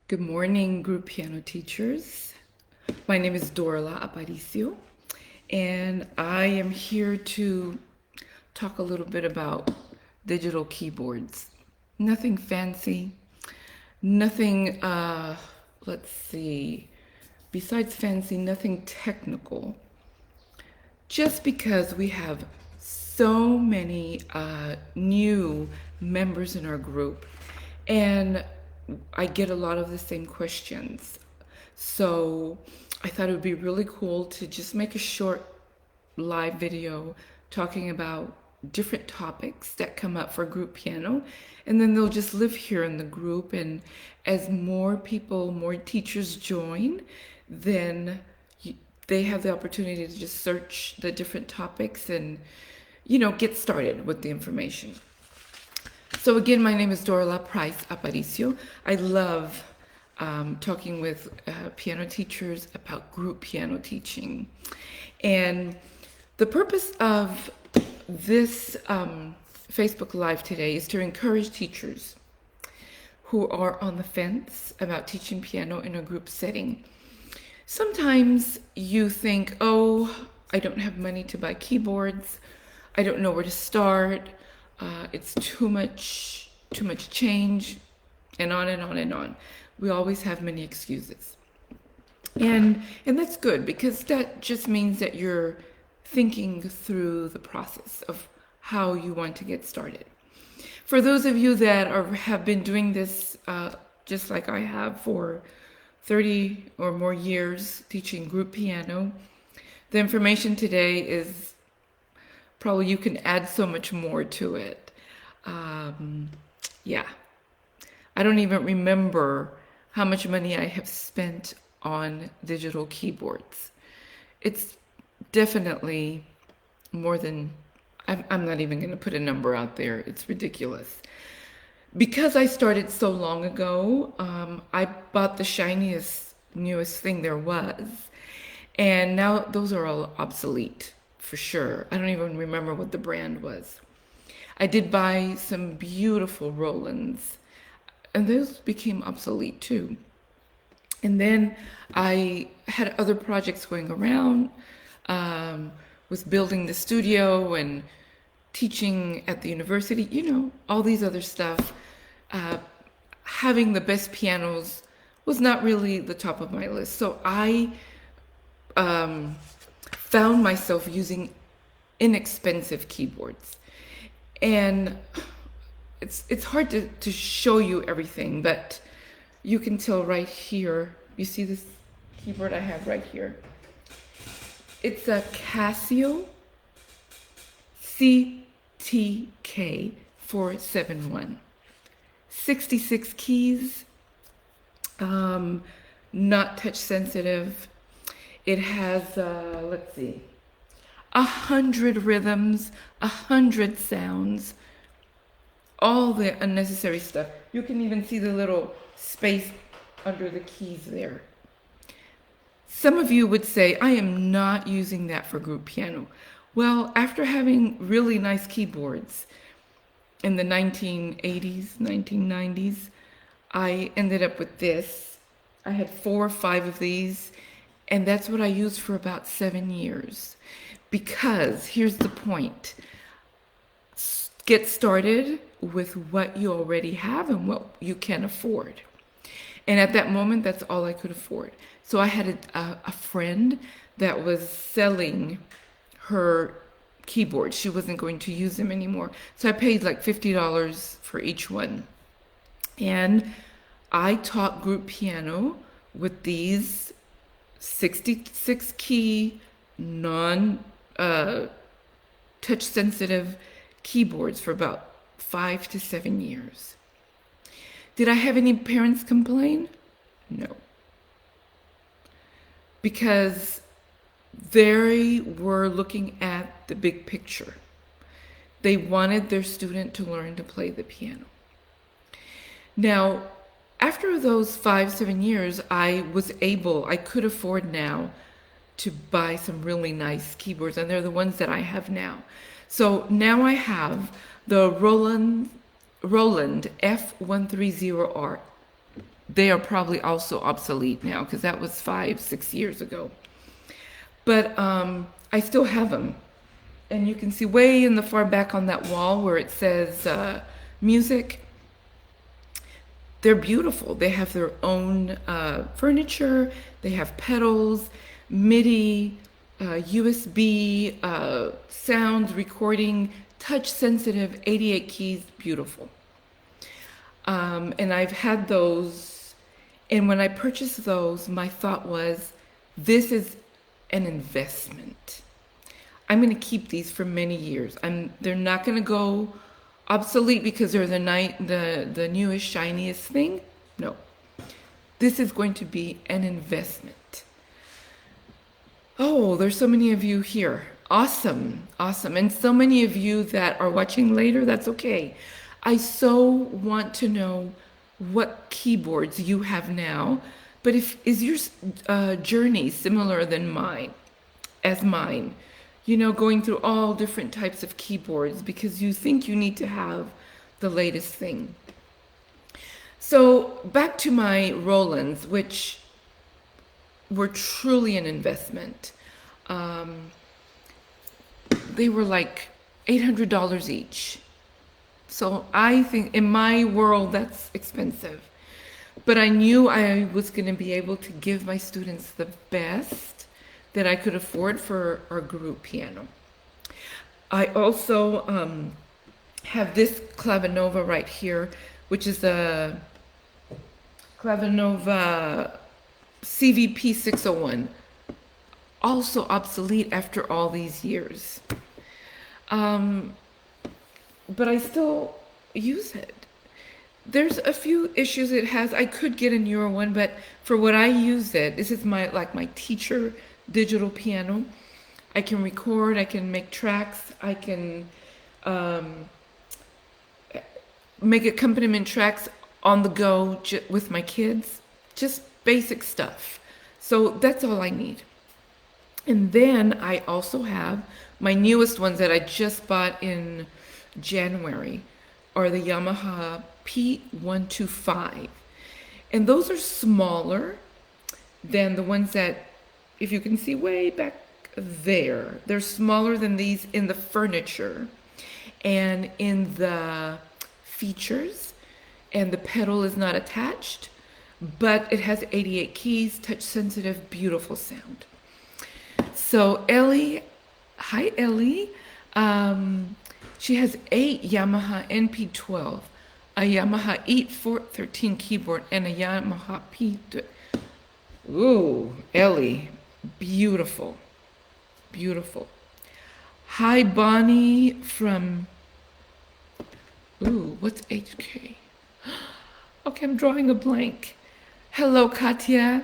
Good morning, group piano teachers. My name is Dorla Aparicio, and I am here to talk a little bit about digital keyboards. Nothing fancy, nothing, let's see, besides fancy, nothing technical. Just because we have so many new members in our group, and I get a lot of the same questions. So I thought it would be really cool to just make a short live video talking about different topics that come up for group piano. And then they'll just live here in the group. And as more people, more teachers join, then they have the opportunity to just search the different topics and, get started with the information. So again, my name is Dorla Price Aparicio. I love talking with piano teachers about group piano teaching. And the purpose of this Facebook Live today is to encourage teachers who are on the fence about teaching piano in a group setting. Sometimes you think, oh, I don't have money to buy keyboards. I don't know where to start. It's too much change, and on and on and on. We always have many excuses. And that's good, because that just means that you're thinking through the process of how you want to get started. For those of you that have been doing this just like I have for 30 or more years teaching group piano, the information today is probably, you can add so much more to it. Yeah. I don't even remember how much money I have spent on digital keyboards. It's definitely more than, I'm not even going to put a number out there. It's ridiculous. Because I started so long ago, I bought the shiniest, newest thing there was. And now those are all obsolete, for sure. I don't even remember what the brand was. I did buy some beautiful Rolands, and those became obsolete too. And then I had other projects going around, was building the studio and teaching at the university, all these other stuff. Having the best pianos was not really the top of my list. So I found myself using inexpensive keyboards. And it's hard to show you everything, but you can tell right here. You see this keyboard I have right here? It's a Casio CTK 471. 66 keys, not touch sensitive. It has, let's see, 100 rhythms, 100 sounds, all the unnecessary stuff. You can even see the little space under the keys there. Some of you would say, I am not using that for group piano. Well, after having really nice keyboards in the 1980s, 1990s, I ended up with this. I had 4 or 5 of these, and that's what I used for about 7 years. Because here's the point. Get started with what you already have and what you can afford. And at that moment, that's all I could afford. So I had a friend that was selling her keyboard. She wasn't going to use them anymore. So I paid like $50 for each one. And I taught group piano with these 66 key, touch sensitive keyboards for about 5 to 7 years. Did I have any parents complain? No. Because they were looking at the big picture. They wanted their student to learn to play the piano. Now, after those 5-7 years, I could afford now to buy some really nice keyboards, and they're the ones that I have now. So now I have the Roland F130R. they are probably also obsolete now because that was 5, 6 years ago. But I still have them. And you can see way in the far back on that wall where it says music. They're beautiful. They have their own furniture. They have pedals, MIDI, USB, sound recording, touch sensitive, 88 keys, beautiful. And I've had those. And when I purchased those, my thought was, this is an investment. I'm going to keep these for many years. They're not going to go obsolete because they're the newest, shiniest thing. No. This is going to be an investment. Oh, there's so many of you here. Awesome. Awesome. And so many of you that are watching later, that's okay. I so want to know what keyboards you have now, but is your journey similar than mine, as mine? You know, going through all different types of keyboards because you think you need to have the latest thing. So back to my Rolands, which were truly an investment. They were like $800 each. So I think in my world, that's expensive. But I knew I was going to be able to give my students the best that I could afford for our group piano. I also have this Clavinova right here, which is a Clavinova CVP 601, also obsolete after all these years. But I still use it. There's a few issues it has. I could get a newer one, but for what I use it, this is my teacher digital piano. I can record, I can make tracks, I can make accompaniment tracks on the go with my kids, just basic stuff. So that's all I need. And then I also have my newest ones that I just bought in January are the Yamaha P125. And those are smaller than the ones that, if you can see way back there, they're smaller than these in the furniture and in the features, and the pedal is not attached, but it has 88 keys, touch sensitive, beautiful sound. So Ellie, hi Ellie, she has 8 Yamaha NP12, a Yamaha 8413 keyboard, and a Yamaha P. Ooh, Ellie, beautiful, beautiful. Hi Bonnie from, ooh, what's HK? Okay, I'm drawing a blank. Hello, Katya.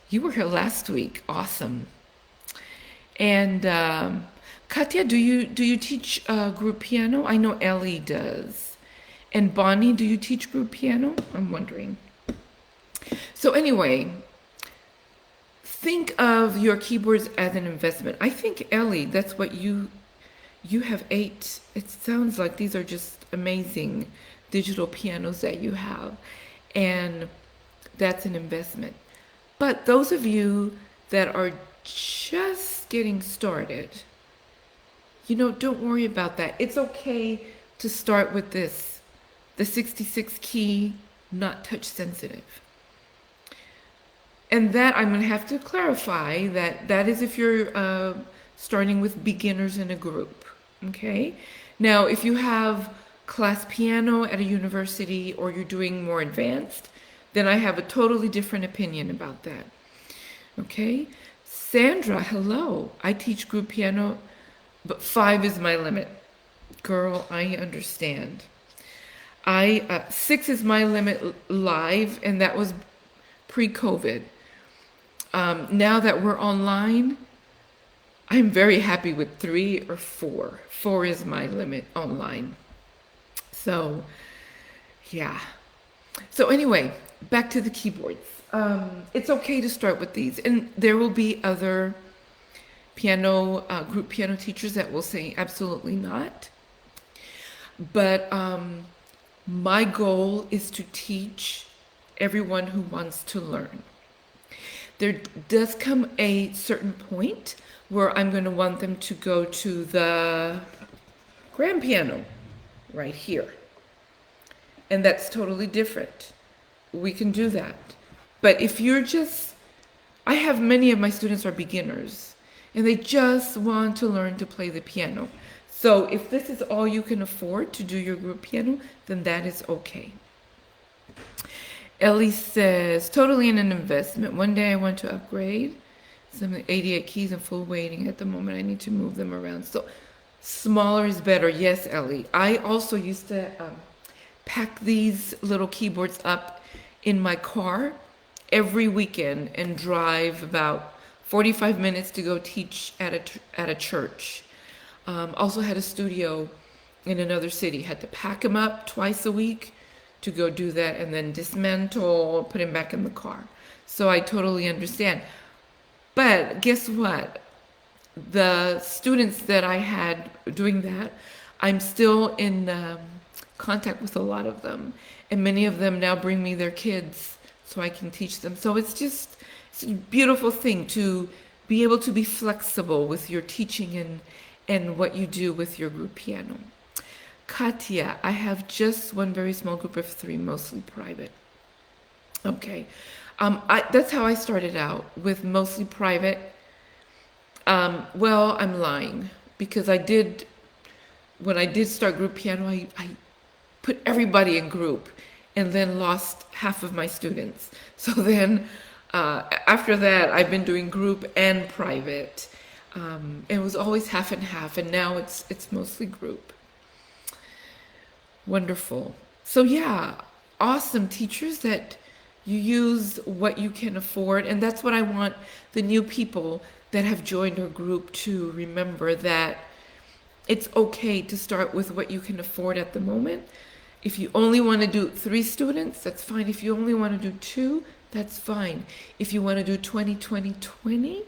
You were here last week. Awesome. And Katya, do you teach group piano? I know Ellie does. And Bonnie, do you teach group piano? I'm wondering. So anyway, think of your keyboards as an investment. I think Ellie, that's what you have 8. It sounds like these are just amazing digital pianos that you have, and that's an investment. But those of you that are just getting started, don't worry about that. It's okay to start with this, the 66 key, not touch sensitive. And that I'm going to have to clarify that is if you're starting with beginners in a group. Okay. Now, if you have class piano at a university or you're doing more advanced, then I have a totally different opinion about that. Okay. Sandra, hello. I teach group piano, but 5 is my limit. Girl, I understand. 6 is my limit live, and that was pre-COVID. Now that we're online, I'm very happy with 3 or 4. 4 is my limit online. So, yeah. So anyway, back to the keyboards. It's okay to start with these, and there will be other group piano teachers that will say absolutely not. But my goal is to teach everyone who wants to learn. There does come a certain point where I'm going to want them to go to the grand piano right here. And that's totally different. We can do that. But if you're just, I have many of my students are beginners and they just want to learn to play the piano. So if this is all you can afford to do your group piano, then that is okay. Ellie says, totally an investment. One day I want to upgrade some 88 keys and full weighting. At the moment, I need to move them around. So smaller is better. Yes, Ellie. I also used to pack these little keyboards up in my car every weekend and drive about 45 minutes to go teach at a church. Also had a studio in another city. Had to pack them up twice a week to go do that and then dismantle, put him back in the car. So I totally understand. But guess what? The students that I had doing that, I'm still in contact with a lot of them. And many of them now bring me their kids so I can teach them. So it's a beautiful thing to be able to be flexible with your teaching and what you do with your group piano. Katya, I have just one very small group of 3, mostly private. Okay. That's how I started out, with mostly private. Well, I'm lying, because when I did start group piano, I put everybody in group and then lost half of my students. So then after that, I've been doing group and private. It was always half and half, and now it's mostly group. Wonderful. So yeah, awesome teachers that you use what you can afford. And that's what I want the new people that have joined our group to remember, that it's okay to start with what you can afford at the moment. If you only want to do 3 students, that's fine. If you only want to do 2, that's fine. If you want to do 20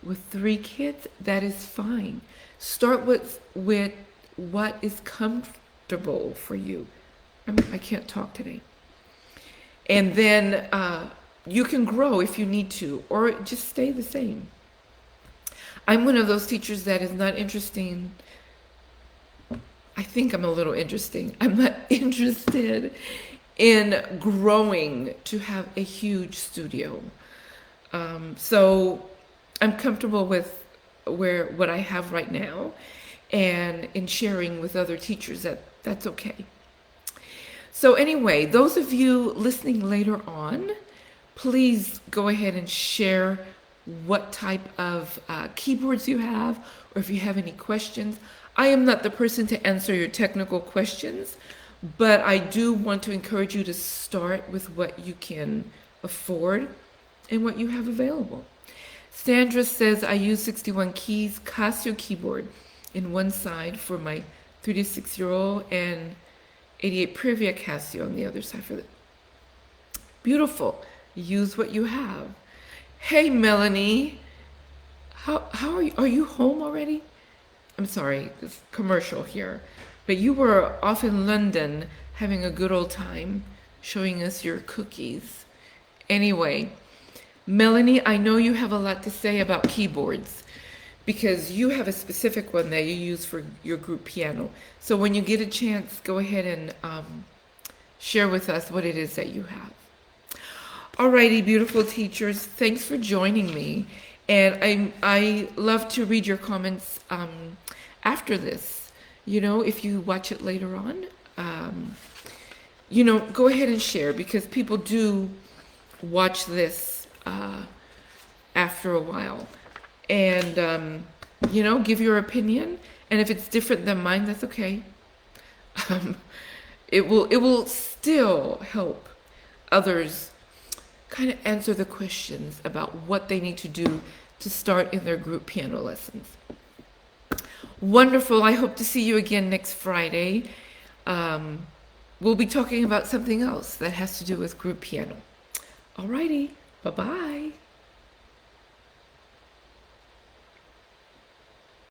with 3 kids, that is fine. Start with what is comfortable for you. I can't talk today. And then you can grow if you need to, or just stay the same. I'm one of those teachers that is not interesting. I think I'm a little interesting. I'm not interested in growing to have a huge studio. So I'm comfortable with what I have right now, and in sharing with other teachers that's okay. So anyway, those of you listening later on, please go ahead and share what type of keyboards you have, or if you have any questions. I am not the person to answer your technical questions, but I do want to encourage you to start with what you can afford and what you have available. Sandra says, I use 61 keys Casio keyboard in one side for my 3 to 6-year-old and 88 Privia Casio on the other side for the... Beautiful. Use what you have. Hey, Melanie. How are you? Are you home already? I'm sorry, it's commercial here. But you were off in London having a good old time showing us your cookies. Anyway, Melanie, I know you have a lot to say about keyboards, because you have a specific one that you use for your group piano. So when you get a chance, go ahead and share with us what it is that you have. Alrighty, beautiful teachers, thanks for joining me. And I love to read your comments after this. You know, if you watch it later on, you know, go ahead and share, because people do watch this after a while. And, you know, give your opinion. And if it's different than mine, that's okay. It will still help others kind of answer the questions about what they need to do to start in their group piano lessons. Wonderful. I hope to see you again next Friday. We'll be talking about something else that has to do with group piano. Alrighty. Bye-bye.